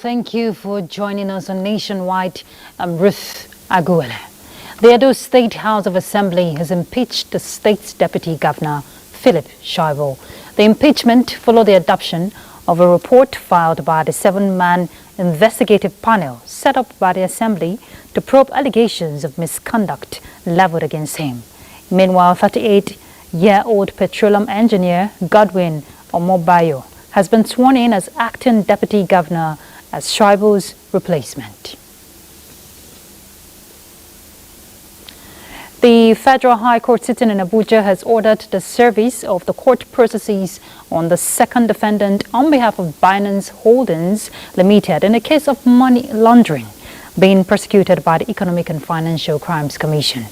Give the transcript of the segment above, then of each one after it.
Thank you for joining us on Nationwide. I'm Ruth Aguele. The Edo State House of Assembly has impeached the state's Deputy Governor, Philip Shoivo. The impeachment followed the adoption of a report filed by the 7-man investigative panel set up by the Assembly to probe allegations of misconduct leveled against him. Meanwhile, 38-year-old petroleum engineer Godwin Emefiele has been sworn in as acting Deputy Governor as Shoivo's replacement. The Federal High Court sitting in Abuja has ordered the service of the court processes on the second defendant on behalf of Binance Holdings Limited in a case of money laundering being prosecuted by the Economic and Financial Crimes Commission.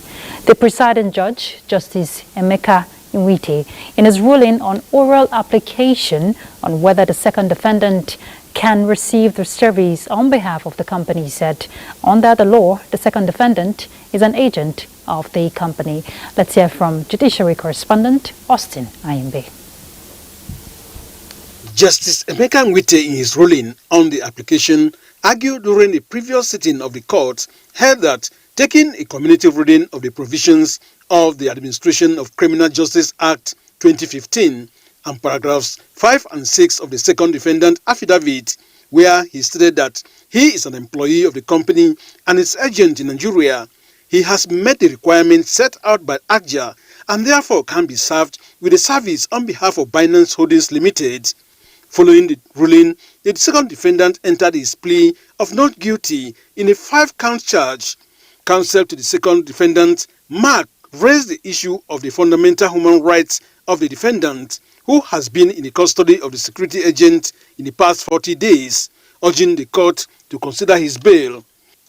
The presiding judge, Justice Emeka Nwite, in his ruling on oral application on whether the second defendant can receive the service on behalf of the company, said under the law, the second defendant is an agent of the company. Let's hear from Judiciary Correspondent Austin Ayimbe. Justice Emeka Nwite, in his ruling on the application, argued during the previous sitting of the court, held that taking a cumulative reading of the provisions of the Administration of Criminal Justice Act 2015 and paragraphs 5 and 6 of the second defendant affidavit, where he stated that he is an employee of the company and its agent in Nigeria, he has met the requirements set out by ACJA and therefore can be served with a service on behalf of Binance Holdings Limited. Following the ruling, the second defendant entered his plea of not guilty in a 5-count charge. Counsel to the second defendant, Mark, raised the issue of the fundamental human rights of the defendant, who has been in the custody of the security agent in the past 40 days, urging the court to consider his bail.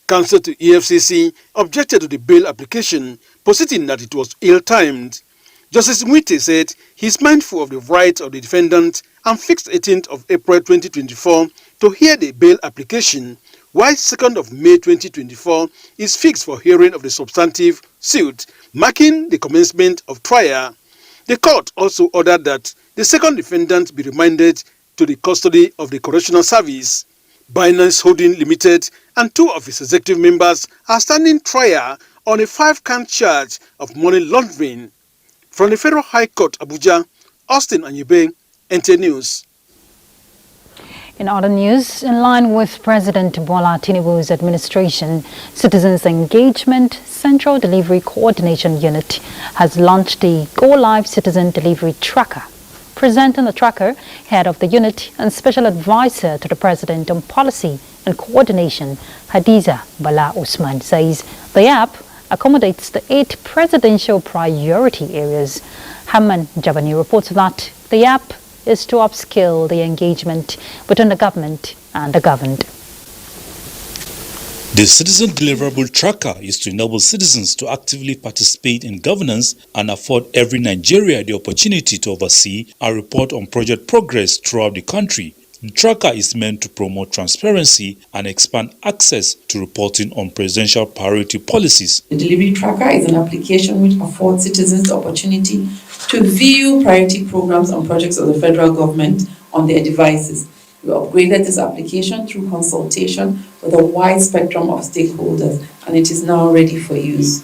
Counsel to EFCC objected to the bail application, positing that it was ill-timed. Justice Nwite said he is mindful of the rights of the defendant and fixed 18th of April 2024 to hear the bail application, while 2nd of May 2024 is fixed for hearing of the substantive suit, marking the commencement of trial. The court also ordered that the second defendant be remanded to the custody of the Correctional Service. Binance Holding Limited and 2 of its executive members are standing trial on a 5-count charge of money laundering. From the Federal High Court, Abuja, Austin Ayimbe, NTA News. In other news, in line with President Bola Tinubu's administration, Citizens Engagement Central Delivery Coordination Unit has launched the Go Live Citizen Delivery Tracker. Presenting the tracker, head of the unit and special advisor to the President on Policy and Coordination, Hadiza Bala Usman, says the app accommodates the 8 presidential priority areas. Haman Javani reports that the app is to upskill the engagement between the government and the governed. The Citizen Deliverable Tracker is to enable citizens to actively participate in governance and afford every Nigerian the opportunity to oversee and report on project progress throughout the country. The tracker is meant to promote transparency and expand access to reporting on presidential priority policies. The Delivery Tracker is an application which affords citizens the opportunity to view priority programs and projects of the federal government on their devices. We upgraded this application through consultation with a wide spectrum of stakeholders, and it is now ready for use.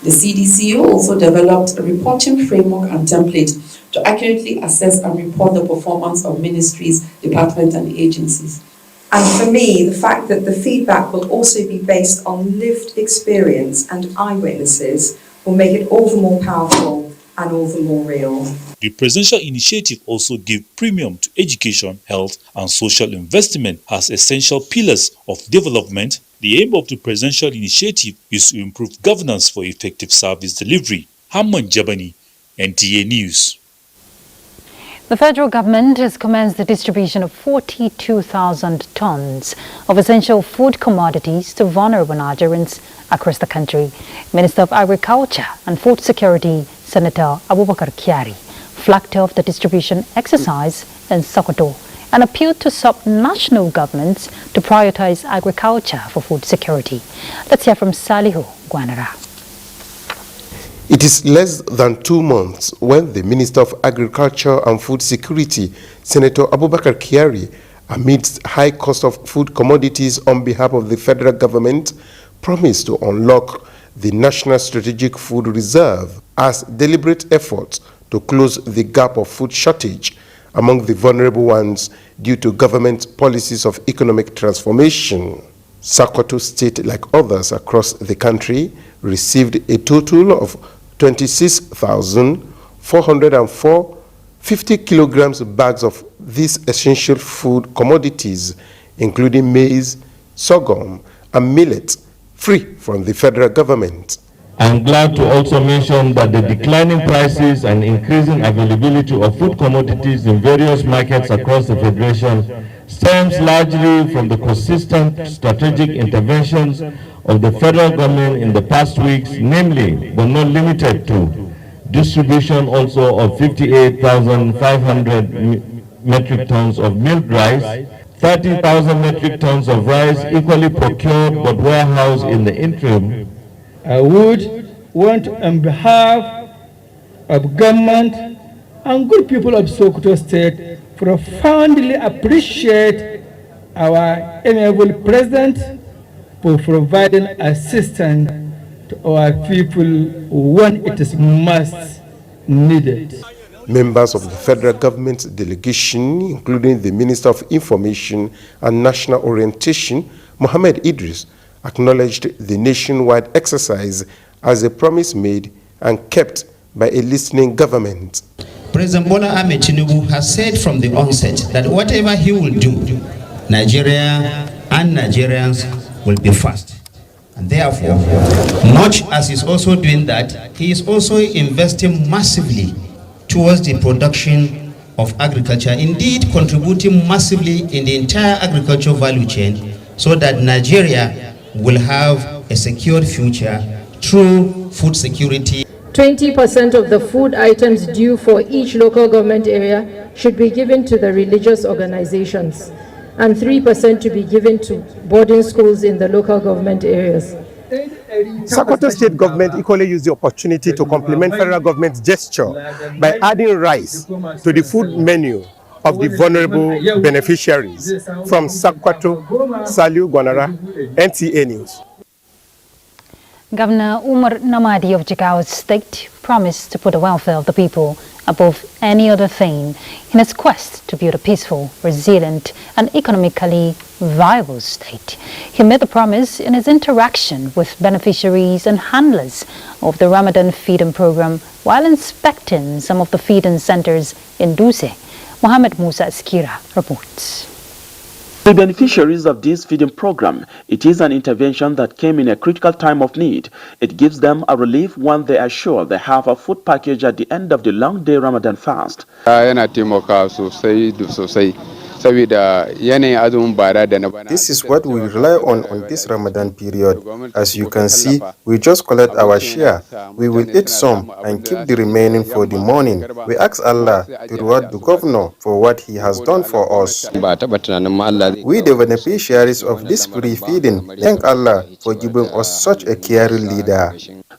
The CDCO also developed a reporting framework and template to accurately assess and report the performance of ministries, departments, and agencies. And for me, the fact that the feedback will also be based on lived experience and eyewitnesses will make it all the more powerful and all the more real. The presidential initiative also gave premium to education, health, and social investment as essential pillars of development. The aim of the presidential initiative is to improve governance for effective service delivery. Hamman Jabani, NTA News. The federal government has commenced the distribution of 42,000 tons of essential food commodities to vulnerable Nigerians across the country. Minister of Agriculture and Food Security, Senator Abubakar Kyari, flagged off the distribution exercise in Sokoto and appealed to sub-national governments to prioritize agriculture for food security. Let's hear from Salihu Guanara. It is less than 2 months when the Minister of Agriculture and Food Security, Senator Abubakar Kyari, amidst high cost of food commodities on behalf of the federal government, promised to unlock the National Strategic Food Reserve as deliberate efforts to close the gap of food shortage among the vulnerable ones due to government policies of economic transformation. Sokoto State, like others across the country, received a total of 26,404 50 kilograms bags of these essential food commodities, including maize, sorghum, and millet, free from the federal government. I'm glad to also mention that the declining prices and increasing availability of food commodities in various markets across the Federation stems largely from the consistent strategic interventions of the federal government in the past weeks, namely, but not limited to, distribution also of 58,500 metric tons of milled rice, 30,000 metric tons of rice equally procured but warehoused in the interim. I would want on behalf of government and good people of Sokoto State profoundly appreciate our amiable president for providing assistance to our people when it is most needed. Members of the federal government delegation, including the Minister of Information and National Orientation, Mohammed Idris, acknowledged the nationwide exercise as a promise made and kept by a listening government. President Bola Ahmed Tinubu has said from the onset that whatever he will do, Nigeria and Nigerians will be first. And therefore, much as he's also doing that, he is also investing massively towards the production of agriculture, indeed contributing massively in the entire agricultural value chain so that Nigeria will have a secured future through food security. 20% of the food items due for each local government area should be given to the religious organizations, and 3% to be given to boarding schools in the local government areas. Sokoto State government equally used the opportunity to complement federal government's gesture by adding rice to the food menu of the vulnerable beneficiaries. From Sokoto, Salihu Guanara, NTA News. Governor Umar Namadi of Jigawa State promised to put the welfare of the people above any other thing in his quest to build a peaceful, resilient, and economically viable state. He made the promise in his interaction with beneficiaries and handlers of the Ramadan feeding program while inspecting some of the feeding centers in Duse. Mohammed Musa Eskira reports. The beneficiaries of this feeding program, it is an intervention that came in a critical time of need. It gives them a relief when they are sure they have a food package at the end of the long day Ramadan fast. This is what we rely on this Ramadan period. As you can see, we just collect our share. We will eat some and keep the remaining for the morning. We ask Allah to reward the governor for what he has done for us. We, the beneficiaries of this free feeding, thank Allah for giving us such a caring leader.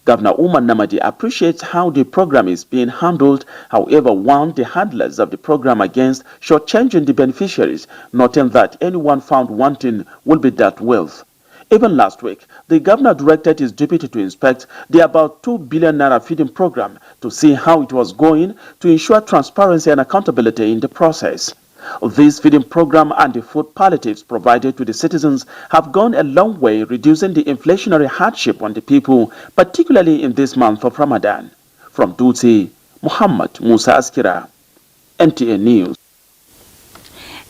Governor Umar Namadi appreciates how the program is being handled, however warned the handlers of the program against shortchanging the beneficiaries, noting that anyone found wanting will be dealt with. Even last week, the governor directed his deputy to inspect the about 2 billion naira feeding program to see how it was going to ensure transparency and accountability in the process. This feeding program and the food palliatives provided to the citizens have gone a long way reducing the inflationary hardship on the people, particularly in this month of Ramadan. From Dutse, Muhammad Musa Askira, NTA News.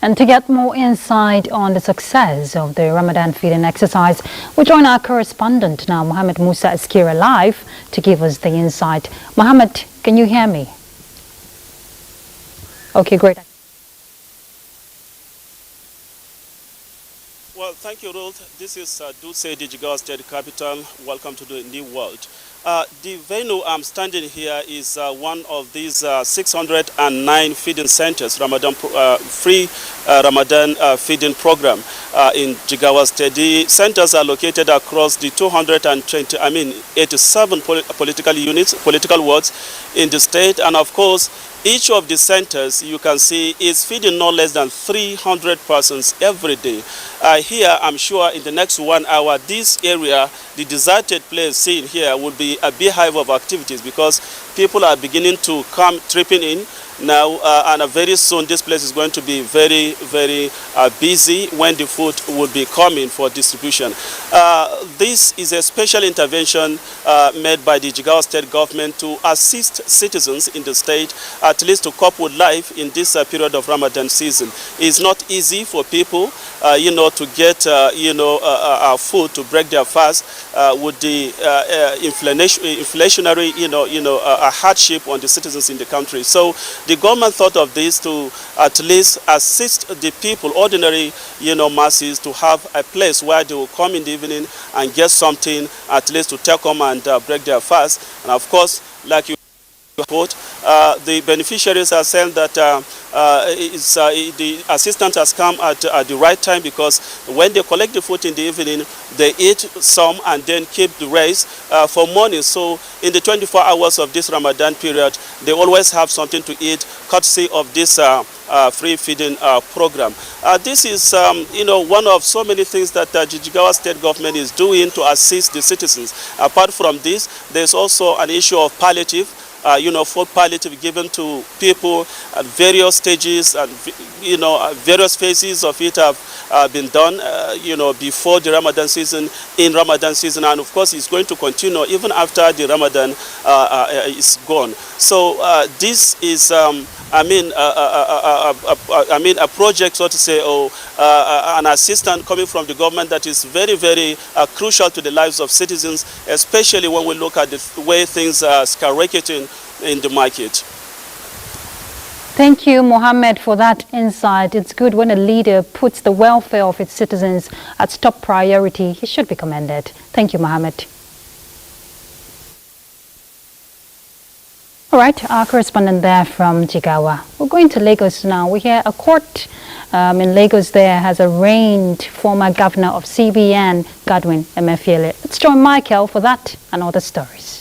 And to get more insight on the success of the Ramadan feeding exercise, we join our correspondent now, Mohammed Musa Askira, live to give us the insight. Mohammed, can you hear me? Okay, great. Well, thank you, Ruth. This is Duse, the Jigawa State capital. Welcome to the New World. The venue I'm standing here is one of these 609 feeding centers, free Ramadan feeding program in Jigawa State. The centers are located across the 87 political wards in the state, and of course, each of the centers, you can see, is feeding no less than 300 persons every day. Here, I'm sure in the next 1 hour, this area, the deserted place seen here, will be a beehive of activities because people are beginning to come tripping in now, and very soon this place is going to be very, very busy when the food will be coming for distribution. This is a special intervention made by the Jigawa State government to assist citizens in the state, at least to cope with life in this period of Ramadan season. It's not easy for people, to get, food to break their fast with the inflationary, hardship on the citizens in the country. So the government thought of this to at least assist the people, ordinary, masses, to have a place where they will come in the evening and get something, at least to take home and break their fast. And of course, like you quote, the beneficiaries are saying that the assistance has come at the right time, because when they collect the food in the evening, they eat some and then keep the rest for morning. So in the 24 hours of this Ramadan period, they always have something to eat, courtesy of this free feeding program. This is, one of so many things that the Jigawa State government is doing to assist the citizens. Apart from this, there's also an issue of palliative. Food palliative given to people at various stages, and various phases of it have been done, before the Ramadan season, in Ramadan season, and of course it's going to continue even after the Ramadan is gone. So this is, a project, so to say, or an assistance coming from the government that is very, very crucial to the lives of citizens, especially when we look at the way things are skyrocketing in the market. Thank you, Mohammed, for that insight. It's good when a leader puts the welfare of its citizens as top priority. He should be commended. Thank you, Mohammed. All right, our correspondent there from Jigawa. We're going to Lagos now. We hear a court in Lagos there has arraigned former governor of CBN, Godwin Emefiele. Let's join Michael for that and other stories.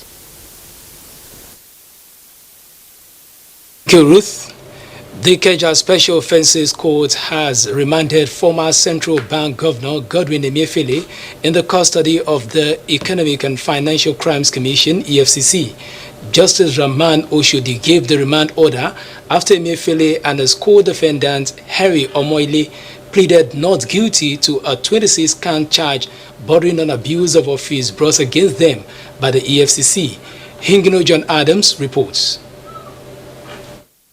Thank you, Ruth. The Ikeja Special Offences Court has remanded former Central Bank Governor Godwin Emefiele in the custody of the Economic and Financial Crimes Commission, EFCC. Justice Rahman Oshodi gave the remand order after Emefiele and his co-defendant Henry Omoile pleaded not guilty to a 26-count charge bordering on abuse of office brought against them by the EFCC. Hingino John Adams reports.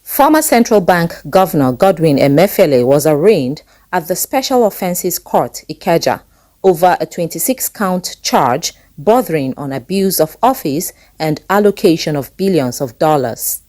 Former Central Bank Governor Godwin Emefiele was arraigned at the Special Offences Court, Ikeja, over a 26-count charge bordering on abuse of office and allocation of billions of dollars.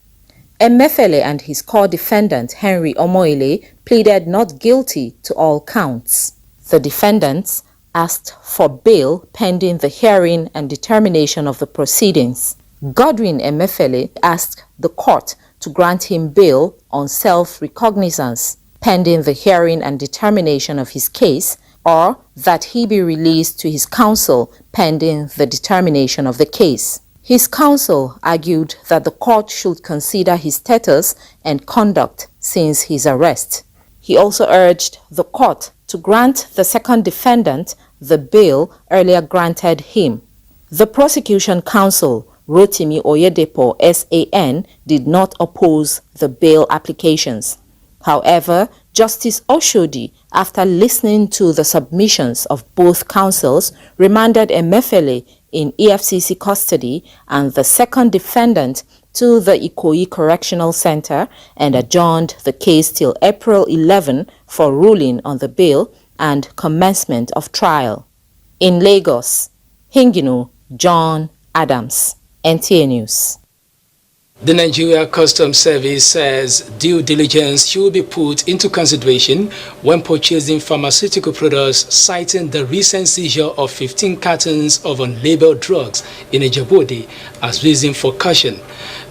Emefiele and his co-defendant Henry Omoile pleaded not guilty to all counts. The defendants asked for bail pending the hearing and determination of the proceedings. Godwin Emefiele asked the court to grant him bail on self-recognizance pending the hearing and determination of his case, or that he be released to his counsel pending the determination of the case. His counsel argued that the court should consider his status and conduct since his arrest. He also urged the court to grant the second defendant the bail earlier granted him. The prosecution counsel, Rotimi Oyedepo, SAN, did not oppose the bail applications. However, Justice Oshodi, after listening to the submissions of both counsels, remanded Emefiele in EFCC custody and the second defendant to the Ikoyi Correctional Center and adjourned the case till April 11 for ruling on the bail and commencement of trial. In Lagos, Hingino John Adams, NTA News. The Nigeria Customs Service says due diligence should be put into consideration when purchasing pharmaceutical products, citing the recent seizure of 15 cartons of unlabeled drugs in Ejabode as reason for caution.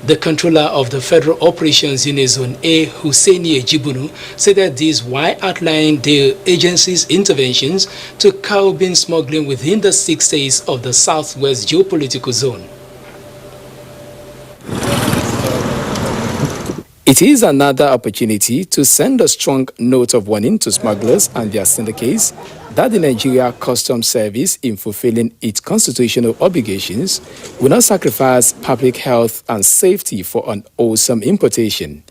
The controller of the Federal Operations Unit Zone A, Husseini Ejibunu, said this while outlining the agency's interventions to curb smuggling within the 6 states of the Southwest Geopolitical Zone. It is another opportunity to send a strong note of warning to smugglers and their syndicates that the Nigeria Customs Service, in fulfilling its constitutional obligations, will not sacrifice public health and safety for unwholesome importation.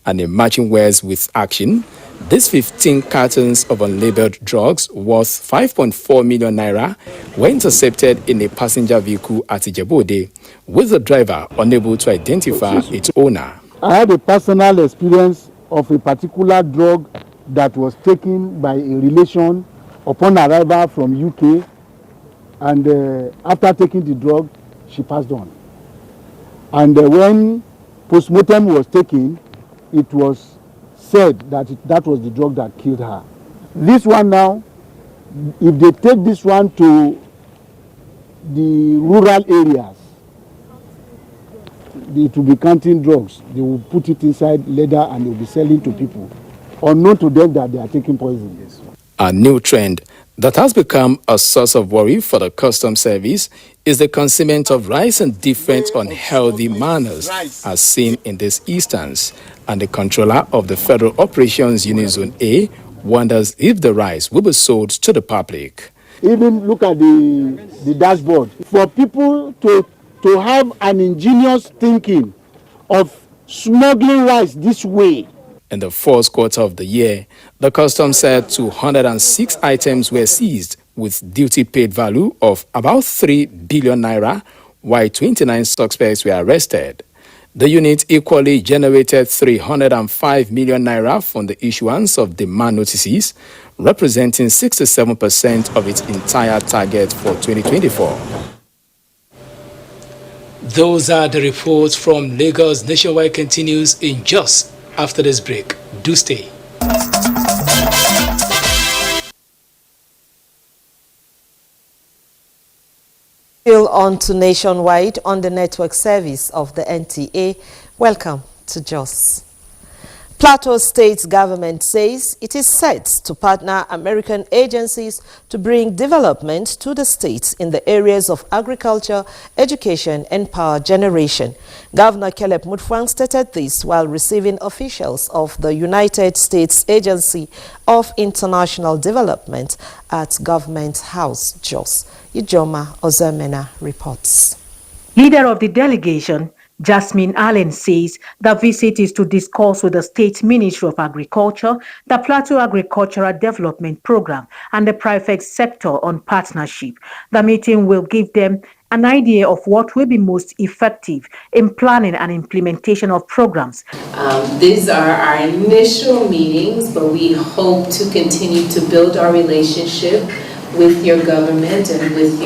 And in matching words with action, these 15 cartons of unlabeled drugs worth 5.4 million naira were intercepted in a passenger vehicle at Ijebode, with the driver unable to identify its owner. I had a personal experience of a particular drug that was taken by a relation upon arrival from UK, and after taking the drug, she passed on. And when postmortem was taken, it was said that that was the drug that killed her. This one now, if they take this one to the rural areas, it will be counting drugs. They will put it inside leather and they will be selling to people, unknown to them that they are taking poison. A new trend that has become a source of worry for the Customs Service is the consumption of rice in different unhealthy manners, as seen in this instance. And the controller of the Federal Operations Unit Zone A wonders if the rice will be sold to the public. Even look at the dashboard. For people to have an ingenious thinking of smuggling rice this way. In the fourth quarter of the year, the customs said 206 items were seized with duty paid value of about 3 billion naira, while 29 suspects were arrested. The unit equally generated 305 million naira from the issuance of demand notices, representing 67% of its entire target for 2024. Those are the reports from Lagos. Nationwide continues in just after this break. Do stay. Still on to Nationwide on the network service of the NTA. Welcome to JOS. Plateau State's government says it is set to partner American agencies to bring development to the states in the areas of agriculture, education, and power generation. Governor Caleb Mutfwang stated this while receiving officials of the United States Agency of International Development at Government House, JOS. Ijoma Ozemena reports. Leader of the delegation, Jasmine Allen, says the visit is to discuss with the State Ministry of Agriculture, the Plateau Agricultural Development Program, and the private sector on partnership. The meeting will give them an idea of what will be most effective in planning and implementation of programs. These are our initial meetings, but we hope to continue to build our relationship with your government and with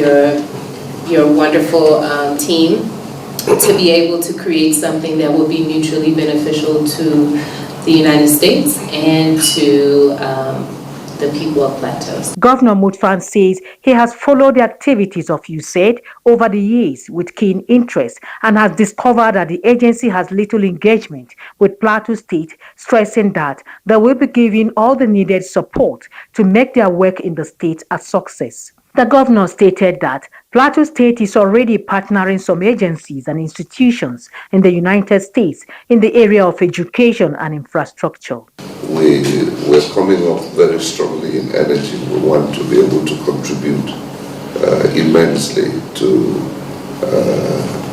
your wonderful team, to be able to create something that will be mutually beneficial to the United States and to the people of Plateau. Governor Mutfwang says he has followed the activities of USAID over the years with keen interest and has discovered that the agency has little engagement with Plateau State, stressing that they will be giving all the needed support to make their work in the state a success. The governor stated that Plateau State is already partnering some agencies and institutions in the United States in the area of education and infrastructure. We're coming up very strongly in energy. We want to be able to contribute immensely to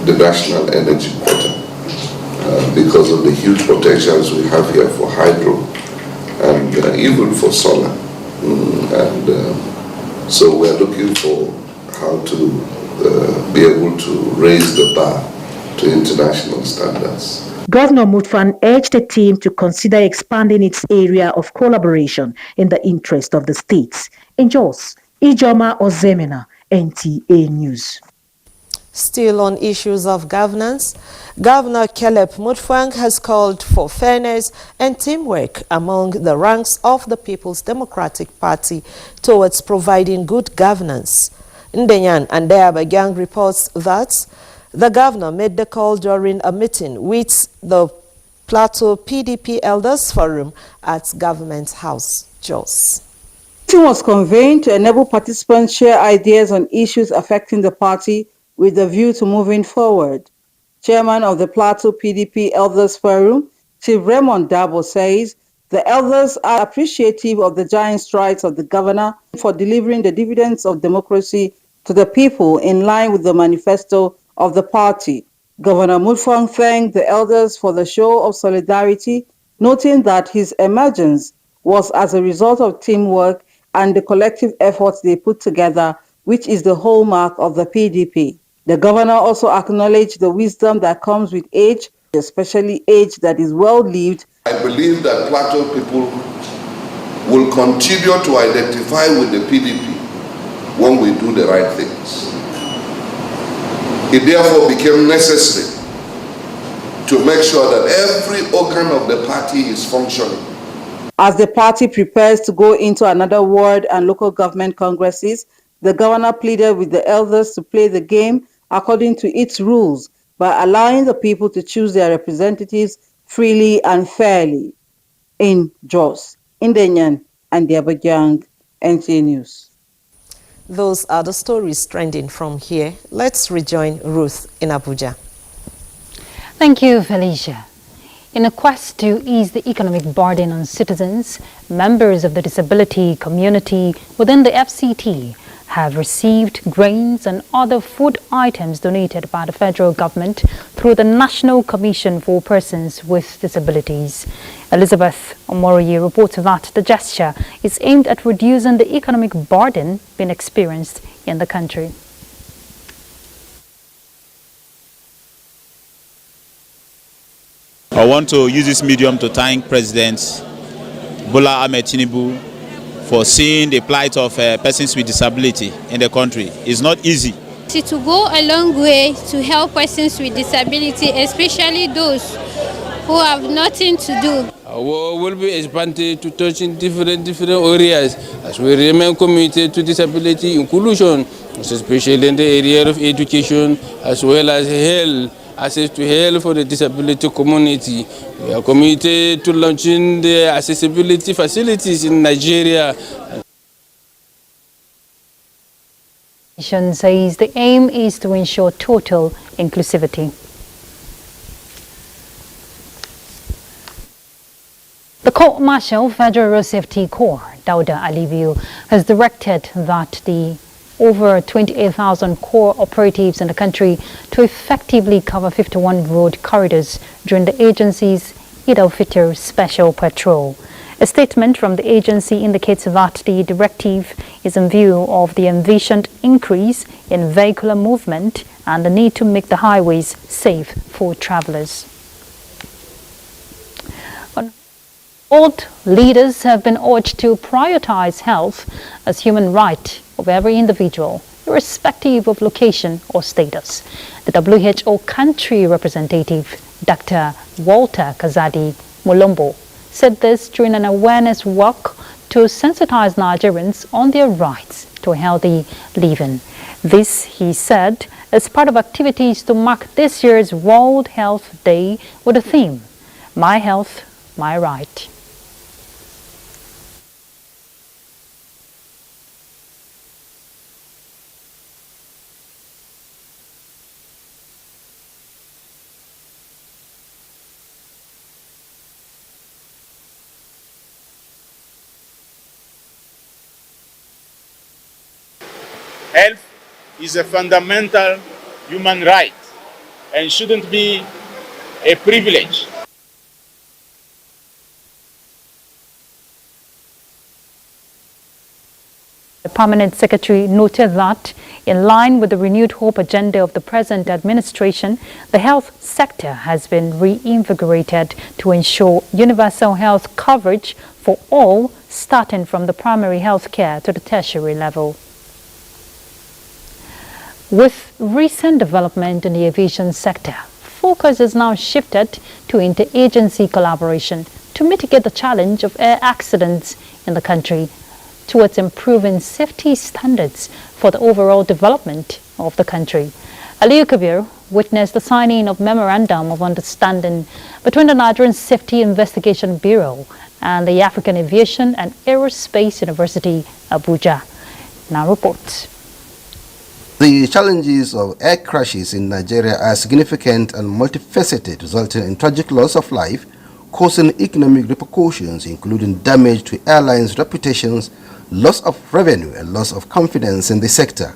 the national energy quota because of the huge potentials we have here for hydro and even for solar. So we're looking for how to be able to raise the bar to international standards. Governor Mutfwang urged the team to consider expanding its area of collaboration in the interest of the states. In Jos, Ijoma Ozemena, NTA News. Still on issues of governance, Governor Caleb Mutfwang has called for fairness and teamwork among the ranks of the People's Democratic Party towards providing good governance. Ndenyan and Abigang reports that the governor made the call during a meeting with the Plateau PDP Elders Forum at Government House, Jos. The meeting was convened to enable participants share ideas on issues affecting the party with a view to moving forward. Chairman of the Plateau PDP Elders Forum, Chief Raymond Dabo, says the elders are appreciative of the giant strides of the governor for delivering the dividends of democracy to the people in line with the manifesto of the party. Governor Mutfwang thanked the elders for the show of solidarity, noting that his emergence was as a result of teamwork and the collective efforts they put together, which is the hallmark of the PDP. The governor also acknowledged the wisdom that comes with age, especially age that is well-lived. I believe that Plateau people will continue to identify with the PDP when we do the right things. It therefore became necessary to make sure that every organ of the party is functioning. As the party prepares to go into another ward and local government congresses, the governor pleaded with the elders to play the game according to its rules by allowing the people to choose their representatives freely and fairly. In Jos, Ndenyan and Abigang, NTA News. Those are the stories trending from here. Let's rejoin Ruth in Abuja. Thank you, Felicia. In a quest to ease the economic burden on citizens, members of the disability community within the FCT have received grains and other food items donated by the federal government through the National Commission for Persons with Disabilities. Elizabeth Omoroye reports that the gesture is aimed at reducing the economic burden being experienced in the country. I want to use this medium to thank President Bola Ahmed Tinubu for seeing the plight of persons with disability in the country. It's not easy. To go a long way to help persons with disability, especially those who have nothing to do. Will be expanded to touching different areas as we remain committed to disability inclusion, especially in the area of education as well as health. Access to health for the disability community. We are committed to launching the accessibility facilities in Nigeria. Nation says the aim is to ensure total inclusivity. The Court Martial Federal Road Safety Corps, Dauda Aliviu, has directed that the over 28,000 core operatives in the country to effectively cover 51 road corridors during the agency's Eid al-Fitr special patrol. A statement from the agency indicates that the directive is in view of the envisioned increase in vehicular movement and the need to make the highways safe for travelers. World leaders have been urged to prioritize health as human right of every individual, irrespective of location or status. The WHO country representative, Dr. Walter Kazadi Mulombo, said this during an awareness walk to sensitize Nigerians on their rights to healthy living. This, he said, is part of activities to mark this year's World Health Day with the theme, My Health, My Right. Health is a fundamental human right and shouldn't be a privilege. The permanent secretary noted that, in line with the renewed hope agenda of the present administration, the health sector has been reinvigorated to ensure universal health coverage for all, starting from the primary health care to the tertiary level. With recent development in the aviation sector, focus is now shifted to interagency collaboration to mitigate the challenge of air accidents in the country, towards improving safety standards for the overall development of the country. Ali Chiroma witnessed the signing of Memorandum of Understanding between the Nigerian Safety Investigation Bureau and the African Aviation and Aerospace University, Abuja. Now reports. The challenges of air crashes in Nigeria are significant and multifaceted, resulting in tragic loss of life, causing economic repercussions, including damage to airlines' reputations, loss of revenue, and loss of confidence in the sector.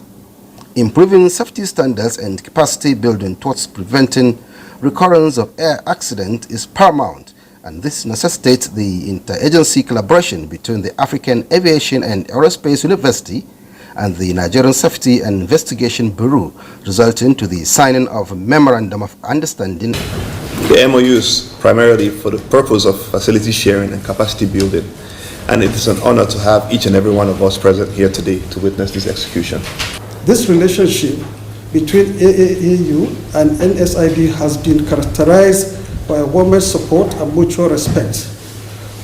Improving safety standards and capacity building towards preventing recurrence of air accident is paramount, and this necessitates the interagency collaboration between the African Aviation and Aerospace University and the Nigerian Safety and Investigation Bureau, resulting to the signing of a Memorandum of Understanding. The MOU is primarily for the purpose of facility sharing and capacity building, and it is an honor to have each and every one of us present here today to witness this execution. This relationship between AAAU and NSIB has been characterized by warm support and mutual respect.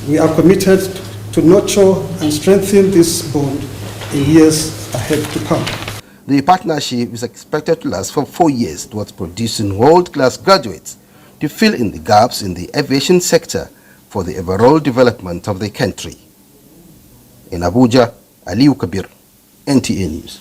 We are committed to nurture and strengthen this bond in years ahead to come. The partnership is expected to last for 4 years towards producing world-class graduates to fill in the gaps in the aviation sector for the overall development of the country. In Abuja, Ali Chiroma, NTA News.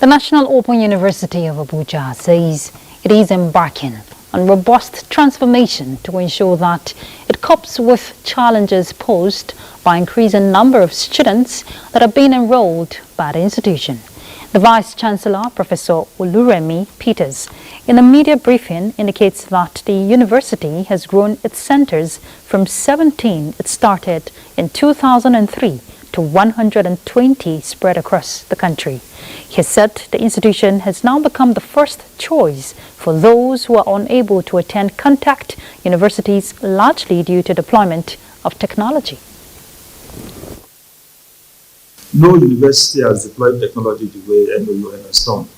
The National Open University of Abuja says it is embarking on robust transformation to ensure that it copes with challenges posed by increasing number of students that are being enrolled by the institution. The Vice-Chancellor, Professor Oluremi Peters, in a media briefing indicates that the university has grown its centers from 17 it started in 2003 to 120 spread across the country. He said the institution has now become the first choice for those who are unable to attend contact universities, largely due to deployment of technology. No university has deployed technology the way NOUN has done.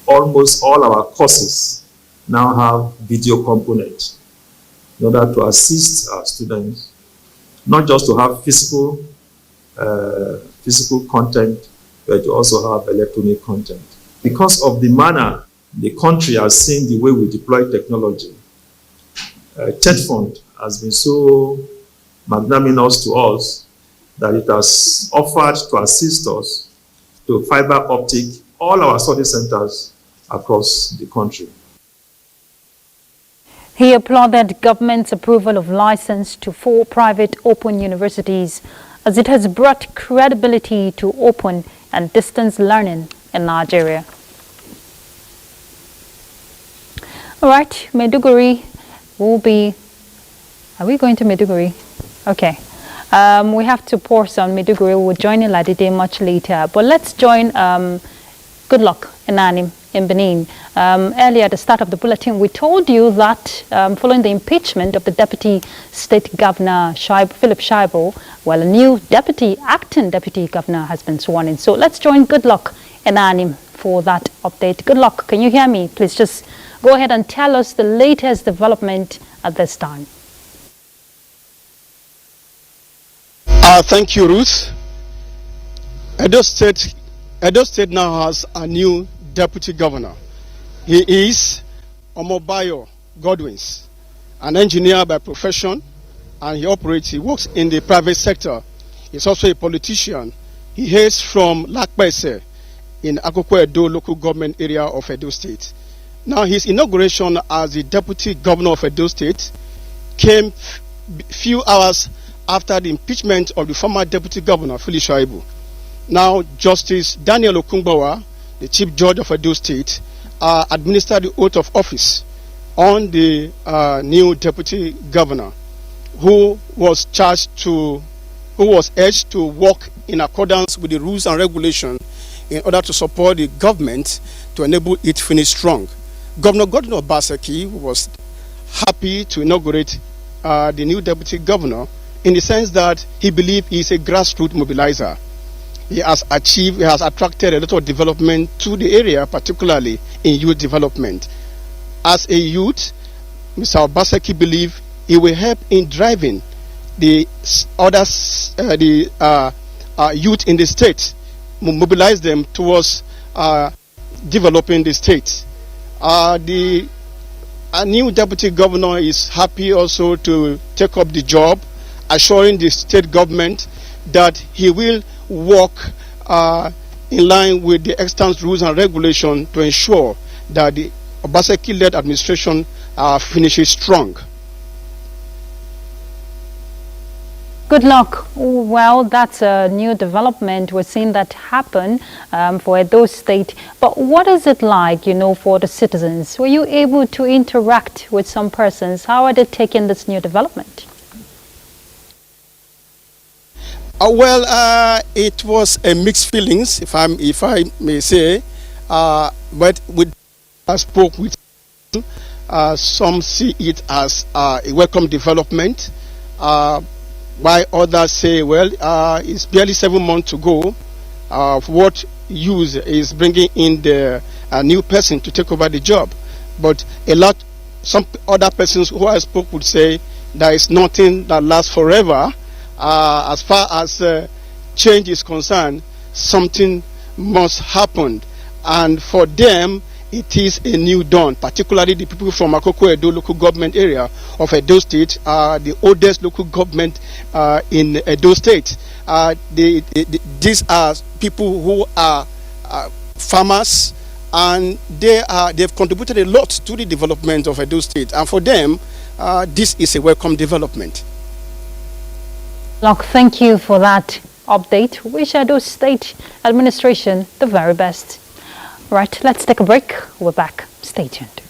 Almost all our courses now have video components in order to assist our students, not just to have physical content, but to also have electronic content. Because of the manner the country has seen the way we deploy technology, TED Fund has been so magnanimous to us that it has offered to assist us to fiber optic all our study centers across the country. He applauded government's approval of license to 4 private open universities as it has brought credibility to open and distance learning in Nigeria. All right, Maiduguri will be... Are we going to Maiduguri? Okay. We have to pause on Maiduguri. We'll join in Ladide much later. But let's join Goodluck Enanim in Benin. Earlier at the start of the bulletin, we told you that following the impeachment of the Deputy State Governor Philip Shaibu, well, a new acting Deputy Governor has been sworn in. So let's join Goodluck Enanim for that update. Goodluck, can you hear me? Please just go ahead and tell us the latest development at this time. Thank you, Ruth. Edo State now has a new deputy governor. He is Omobayo Godwins, an engineer by profession, and he works in the private sector. He's also a politician. He hails from Lakpese in Akoko Edo local government area of Edo State. Now, his inauguration as the deputy governor of Edo State came few hours after the impeachment of the former deputy governor, Philip Shaibu. Now, Justice Daniel Okungbawa, the chief judge of Edo State, administered the oath of office on the new deputy governor, who was urged to work in accordance with the rules and regulations in order to support the government to enable it to finish strong. Governor Godwin Emefiele was happy to inaugurate the new deputy governor in the sense that he believed he is a grassroots mobilizer. He has attracted a lot of development to the area, particularly in youth development. As a youth, Mr. Obaseki believes he will help in driving the youth in the state, mobilize them towards developing the state. The new deputy governor is happy also to take up the job, assuring the state government that he will work in line with the extant rules and regulations to ensure that the Obaseki-led administration finishes strong. Good luck. Well, that's a new development. We're seeing that happen for Edo State. But what is it like, for the citizens? Were you able to interact with some persons? How are they taking this new development? It was a mixed feelings, if I may say. But I spoke with some see it as a welcome development. While others say, well, it's barely 7 months to go. What use is bringing in the new person to take over the job? But some other persons who I spoke would say there is nothing that lasts forever. As far as change is concerned, something must happen. And for them, it is a new dawn, particularly the people from Akoko Edo local government area of Edo State, the oldest local government in Edo State. These are people who are farmers, and they've contributed a lot to the development of Edo State. And for them, this is a welcome development. Look, thank you for that update. Wish Edo State administration the very best. Right, let's take a break. We're back. Stay tuned.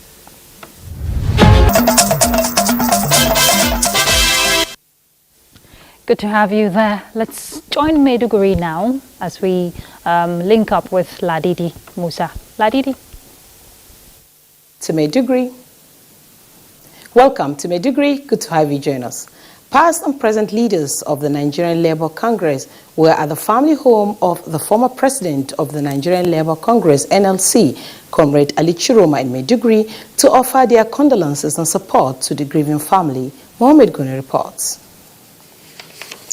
Good to have you there. Let's join Maiduguri now as we link up with Ladidi Musa. Ladidi. To Maiduguri. Welcome to Maiduguri. Good to have you join us. Past and present leaders of the Nigerian Labour Congress were at the family home of the former president of the Nigerian Labour Congress, NLC, Comrade Ali Chiroma in Maiduguri, to offer their condolences and support to the grieving family. Mohammed Guni reports.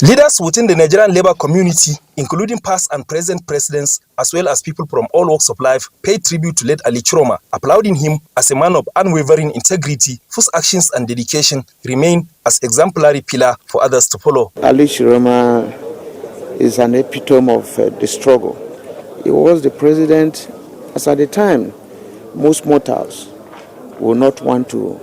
Leaders within the Nigerian Labour community, including past and present presidents, as well as people from all walks of life, paid tribute to late Ali Chiroma, applauding him as a man of unwavering integrity, whose actions and dedication remain as exemplary pillar for others to follow. Ali Chiroma is an epitome of the struggle. He was the president, as at the time, most mortals will not want to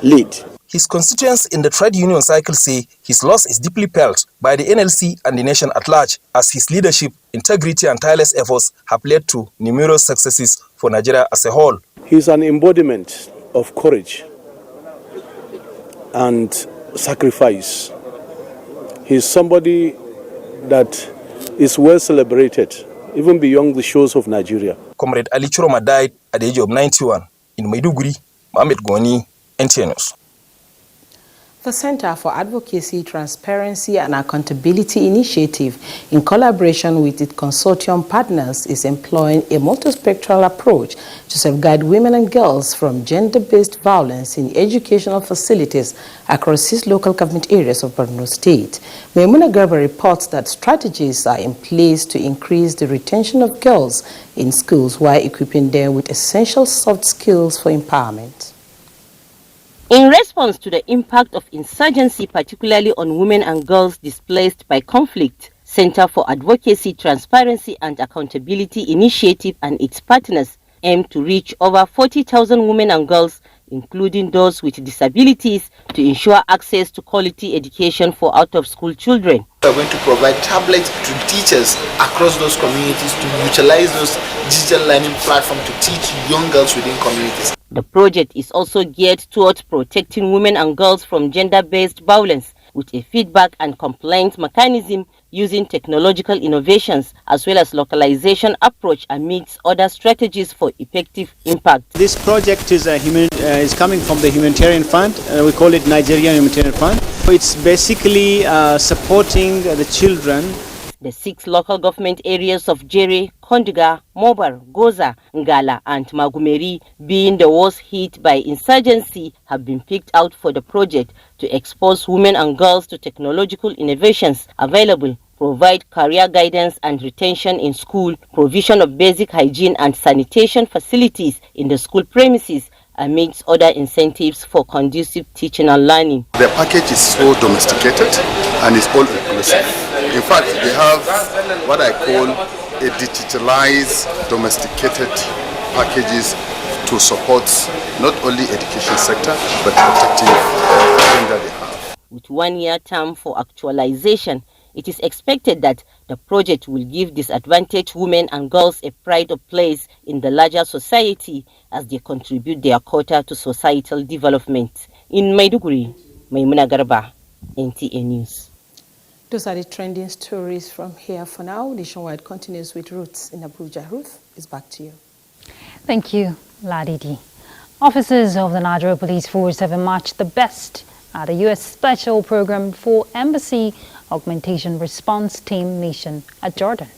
lead. His constituents in the trade union cycle say his loss is deeply felt by the NLC and the nation at large, as his leadership, integrity and tireless efforts have led to numerous successes for Nigeria as a whole. He's an embodiment of courage and sacrifice. He's somebody that is well celebrated, even beyond the shores of Nigeria. Comrade Ali Chiroma died at the age of 91 in Maiduguri. Mohammed Goni, NTA News. The Center for Advocacy, Transparency and Accountability Initiative, in collaboration with its consortium partners, is employing a multispectral approach to safeguard women and girls from gender-based violence in educational facilities across 6 local government areas of Borno State. Maimuna Garba reports that strategies are in place to increase the retention of girls in schools while equipping them with essential soft skills for empowerment. In response to the impact of insurgency, particularly on women and girls displaced by conflict, Center for Advocacy, Transparency and Accountability Initiative and its partners aim to reach over 40,000 women and girls, including those with disabilities, to ensure access to quality education for out-of-school children. We are going to provide tablets to teachers across those communities to utilize those digital learning platforms to teach young girls within communities. The project is also geared towards protecting women and girls from gender-based violence with a feedback and complaint mechanism using technological innovations as well as localization approach amidst other strategies for effective impact. This project is coming from the humanitarian fund. We call it Nigerian Humanitarian Fund. It's basically supporting the children. The 6 local government areas of Jere, Kondiga, Mobar, Goza, Ngala and Magumeri, being the worst hit by insurgency, have been picked out for the project to expose women and girls to technological innovations available, provide career guidance and retention in school, provision of basic hygiene and sanitation facilities in the school premises, amidst other incentives for conducive teaching and learning. The package is so domesticated and it's all inclusive. In fact, they have what I call a digitalized, domesticated packages to support not only education sector, but protective agenda they have. With 1-year term for actualization, it is expected that the project will give disadvantaged women and girls a pride of place in the larger society as they contribute their quota to societal development. In Maiduguri, Maimuna Garba, NTA News. Those are the trending stories from here for now. Nationwide continues with Ruth in Abuja. Ruth, it's back to you. Thank you, Ladidi. Officers of the Nigeria Police Force have emerged the best at the U.S. Special Program for Embassy Augmentation Response Team mission at Jordan.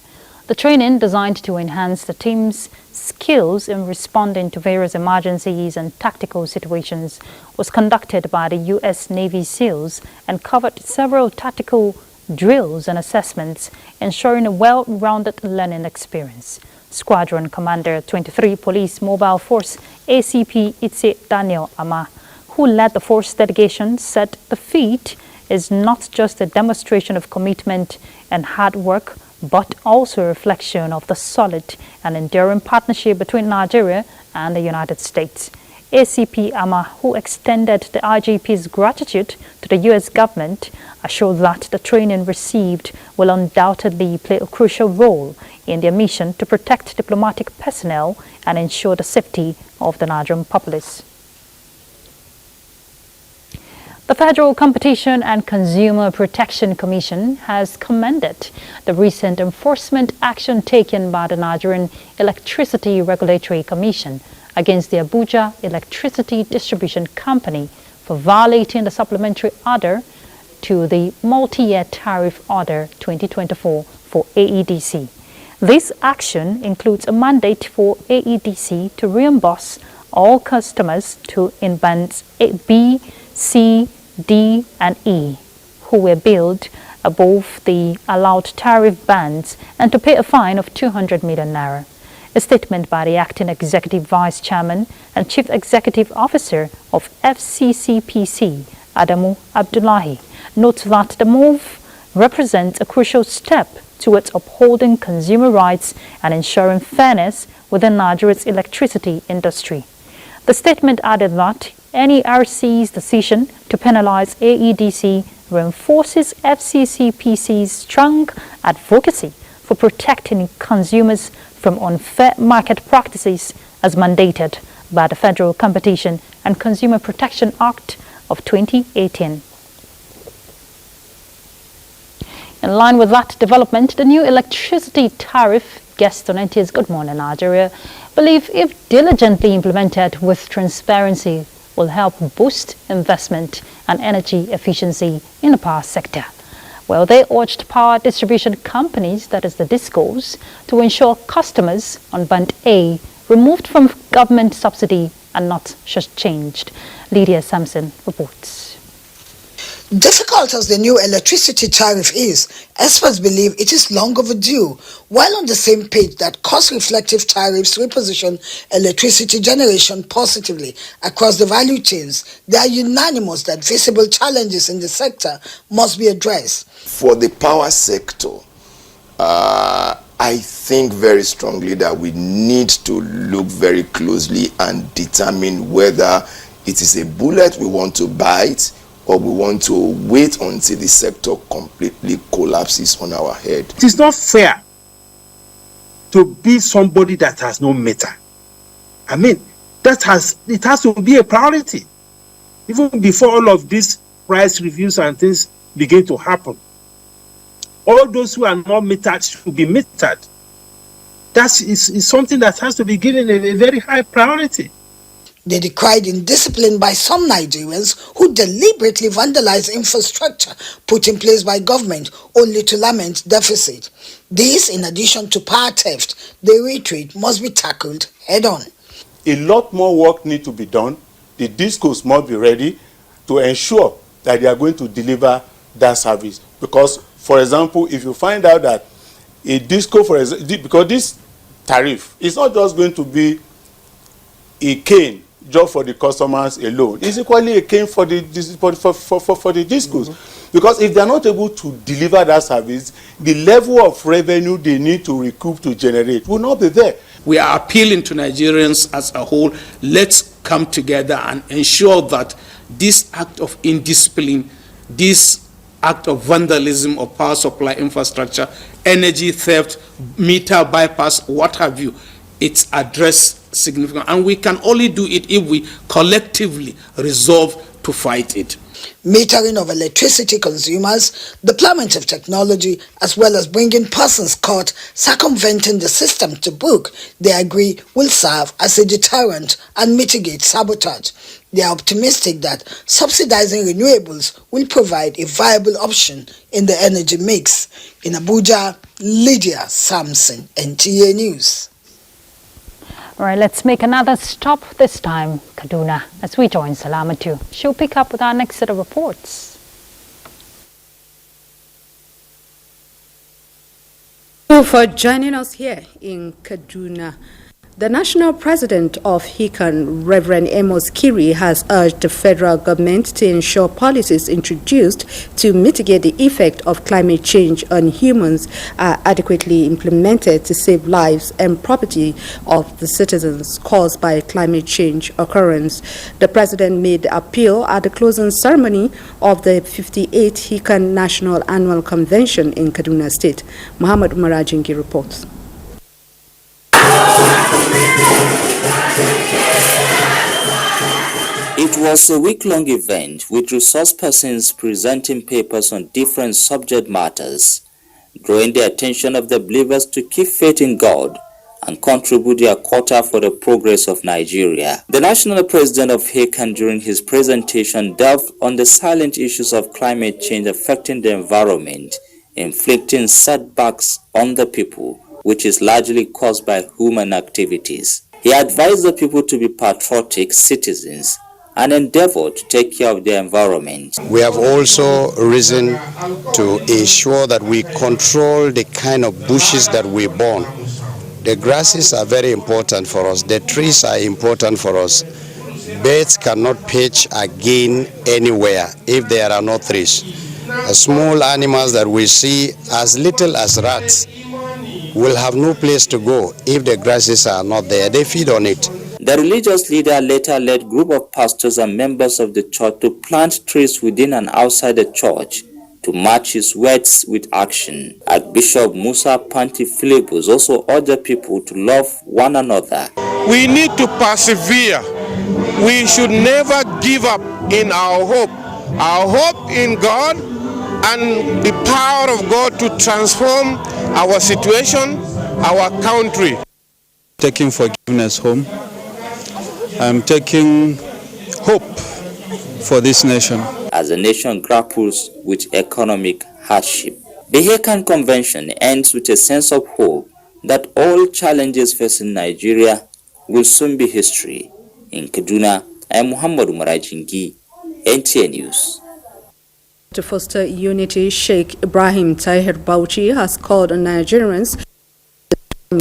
The training, designed to enhance the team's skills in responding to various emergencies and tactical situations, was conducted by the U.S. Navy SEALs and covered several tactical drills and assessments, ensuring a well-rounded learning experience. Squadron Commander 23 Police Mobile Force ACP Itse Daniel Ama, who led the force delegation, said the feat is not just a demonstration of commitment and hard work, but also a reflection of the solid and enduring partnership between Nigeria and the United States. ACP Ama, who extended the IGP's gratitude to the U.S. government, assured that the training received will undoubtedly play a crucial role in their mission to protect diplomatic personnel and ensure the safety of the Nigerian populace. The Federal Competition and Consumer Protection Commission has commended the recent enforcement action taken by the Nigerian Electricity Regulatory Commission against the Abuja Electricity Distribution Company for violating the supplementary order to the multi-year tariff order 2024 for AEDC. This action includes a mandate for AEDC to reimburse all customers in bands B, C, D, and E who were billed above the allowed tariff bands and to pay a fine of 200 million naira. A statement by the Acting Executive Vice Chairman and Chief Executive Officer of FCCPC, Adamu Abdullahi, notes that the move represents a crucial step towards upholding consumer rights and ensuring fairness within Nigeria's electricity industry. The statement added that NERC's decision to penalize AEDC reinforces FCCPC's strong advocacy for protecting consumers from unfair market practices as mandated by the Federal Competition and Consumer Protection Act of 2018. In line with that development, the new electricity tariff, guests on NTA's Good Morning Nigeria, believe if diligently implemented with transparency will help boost investment and energy efficiency in the power sector. Well, they urged power distribution companies, that is the DISCOs, to ensure customers on Band A removed from government subsidy are not changed. Lydia Sampson reports. Difficult as the new electricity tariff is, experts believe it is long overdue. While on the same page that cost-reflective tariffs reposition electricity generation positively across the value chains, they are unanimous that visible challenges in the sector must be addressed. For the power sector, I think very strongly that we need to look very closely and determine whether it is a bullet we want to bite or we want to wait until the sector completely collapses on our head. It is not fair to be somebody that has no meter. I mean, it has to be a priority. Even before all of these price reviews and things begin to happen. All those who are not metered should be metered. That is something that has to be given a very high priority. They decried indiscipline by some Nigerians who deliberately vandalize infrastructure put in place by government only to lament deficit. This, in addition to power theft, they reiterate must be tackled head-on. A lot more work needs to be done. The discos must be ready to ensure that they are going to deliver that service. Because, for example, if you find out that a disco, for example, because this tariff is not just going to be a cane just for the customers alone. It's equally a cane for the discos. Because if they are not able to deliver that service, the level of revenue they need to recoup to generate will not be there. We are appealing to Nigerians as a whole. Let's come together and ensure that this act of indiscipline, this act of vandalism of power supply infrastructure, energy theft, meter bypass, what have you, it's addressed significantly. And we can only do it if we collectively resolve to fight it. Metering of electricity consumers, deployment of technology, as well as bringing persons caught circumventing the system to book, they agree will serve as a deterrent and mitigate sabotage. They are optimistic that subsidizing renewables will provide a viable option in the energy mix. In Abuja, Lydia Samson, NTA News. All right, let's make another stop, this time Kaduna, as we join Salamatu. She'll pick up with our next set of reports. Thank you for joining us here in Kaduna. The national president of HICAN, Reverend Amos Kiri, has urged the federal government to ensure policies introduced to mitigate the effect of climate change on humans are adequately implemented to save lives and property of the citizens caused by climate change occurrence. The president made the appeal at the closing ceremony of the 58th HICAN National Annual Convention in Kaduna State. Muhammad Umarajingi reports. It was a week-long event with resource persons presenting papers on different subject matters, drawing the attention of the believers to keep faith in God and contribute their quota for the progress of Nigeria. The national president of HICAN during his presentation delved on the silent issues of climate change affecting the environment, inflicting setbacks on the people, which is largely caused by human activities. He advised the people to be patriotic citizens and endeavor to take care of their environment. We have also risen to ensure that we control the kind of bushes that we burn. The grasses are very important for us. The trees are important for us. Birds cannot perch again anywhere if there are no trees. The small animals that we see, as little as rats, will have no place to go if the grasses are not there. They feed on it. The religious leader later led a group of pastors and members of the church to plant trees within and outside the church to match his words with action. Archbishop Musa Panti Philipus also urged people to love one another. We need to persevere. We should never give up in our hope. Our hope in God and the power of God to transform our situation, our country. Taking forgiveness home. I'm taking hope for this nation. As the nation grapples with economic hardship, the HICAN Convention ends with a sense of hope that all challenges facing Nigeria will soon be history. In Kaduna, I am Muhammad Umarajingi, NTA News. To foster unity, Sheikh Ibrahim Tahir Bauchi has called on Nigerians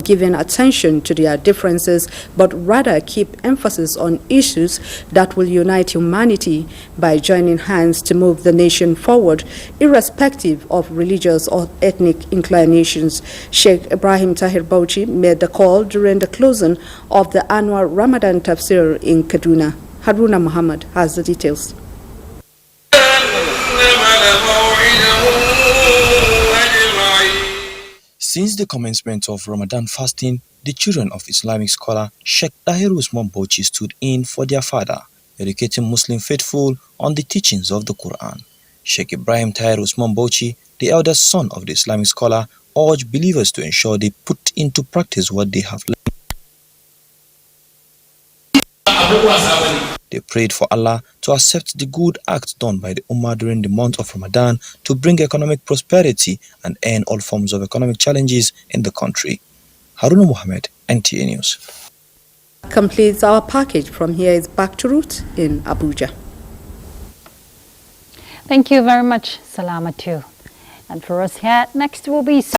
giving attention to their differences, but rather keep emphasis on issues that will unite humanity by joining hands to move the nation forward, irrespective of religious or ethnic inclinations. Sheikh Ibrahim Tahir Bauchi made the call during the closing of the annual Ramadan Tafsir in Kaduna. Haruna Muhammad has the details. Since the commencement of Ramadan fasting, the children of Islamic scholar Sheikh Tahir Usman Bauchi stood in for their father, educating Muslim faithful on the teachings of the Quran. Sheikh Ibrahim Tahir Usman Bauchi the eldest son of the Islamic scholar, urged believers to ensure they put into practice what they have learned. They prayed for Allah to accept the good acts done by the Ummah during the month of Ramadan to bring economic prosperity and end all forms of economic challenges in the country. Haruna Mohammed, NTA News. Completes our package. From here is back to Ruth in Abuja. Thank you very much, Salamatu. And for us here, next will be